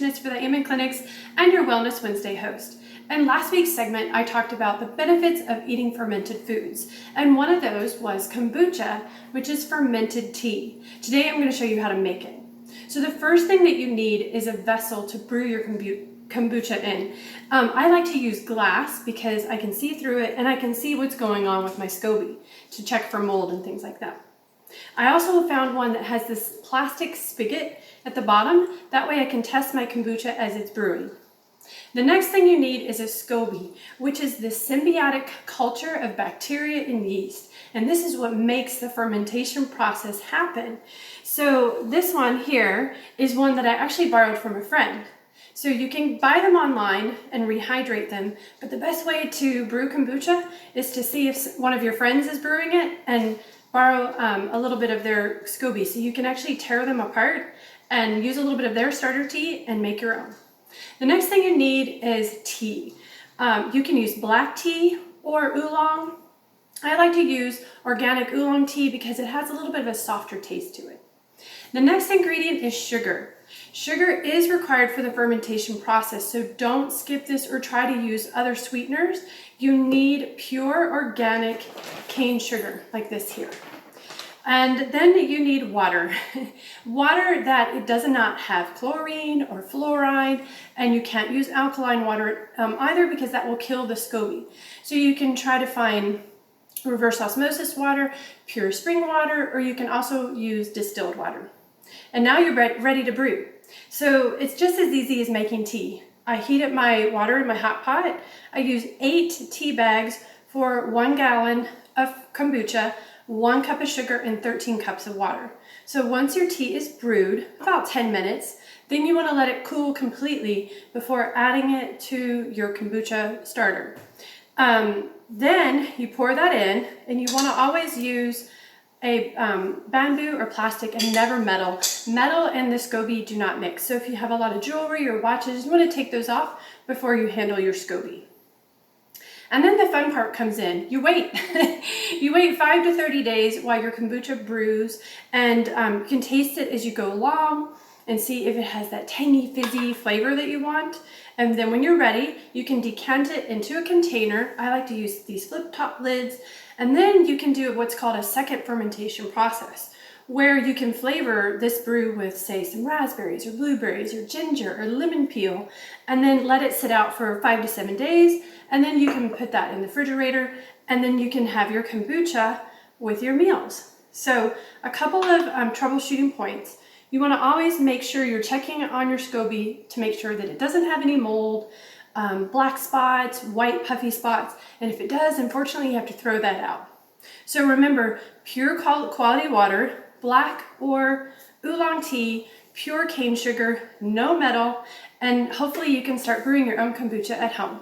nutritionist for the Amen Clinics and your Wellness Wednesday host. In last week's segment, I talked about the benefits of eating fermented foods, and one of those was kombucha, which is fermented tea. Today I'm going to show you how to make it. So the first thing that you need is a vessel to brew your kombucha in. I like to use glass because I can see through it and I can see what's going on with my SCOBY to check for mold and things like that. I also found one that has this plastic spigot at the bottom. That way I can test my kombucha as it's brewing. The next thing you need is a SCOBY, which is the symbiotic culture of bacteria and yeast. And this is what makes the fermentation process happen. So this one here is one that I actually borrowed from a friend. So you can buy them online and rehydrate them, but the best way to brew kombucha is to see if one of your friends is brewing it and borrow a little bit of their SCOBY. So you can actually tear them apart and use a little bit of their starter tea and make your own. The next thing you need is tea. You can use black tea or oolong. I like to use organic oolong tea because it has a little bit of a softer taste to it. The next ingredient is sugar. Sugar is required for the fermentation process, so don't skip this or try to use other sweeteners. You need pure organic cane sugar like this here. And then you need water. Water that it does not have chlorine or fluoride, and you can't use alkaline water either because that will kill the SCOBY. So you can try to find reverse osmosis water, pure spring water, or you can also use distilled water. And now you're ready to brew. So it's just as easy as making tea. I heat up my water in my hot pot. I use 8 tea bags for 1 gallon of kombucha, 1 cup of sugar, and 13 cups of water. So once your tea is brewed, about 10 minutes, then you want to let it cool completely before adding it to your kombucha starter. Then you pour that in, and you want to always use a bamboo or plastic and never metal. Metal and the SCOBY do not mix. So if you have a lot of jewelry or watches, you want to take those off before you handle your SCOBY. And then the fun part comes in. You wait. You wait 5 to 30 days while your kombucha brews, and you can taste it as you go along and see if it has that tangy, fizzy flavor that you want. And then when you're ready, you can decant it into a container. I like to use these flip top lids. And then you can do what's called a second fermentation process, where you can flavor this brew with, say, some raspberries or blueberries or ginger or lemon peel, and then let it sit out for 5 to 7 days. And then you can put that in the refrigerator, and then you can have your kombucha with your meals. So a couple of troubleshooting points. You want to always make sure you're checking on your SCOBY to make sure that it doesn't have any mold, black spots, white puffy spots, and if it does, unfortunately, you have to throw that out. So remember, pure quality water, black or oolong tea, pure cane sugar, no metal, and hopefully you can start brewing your own kombucha at home.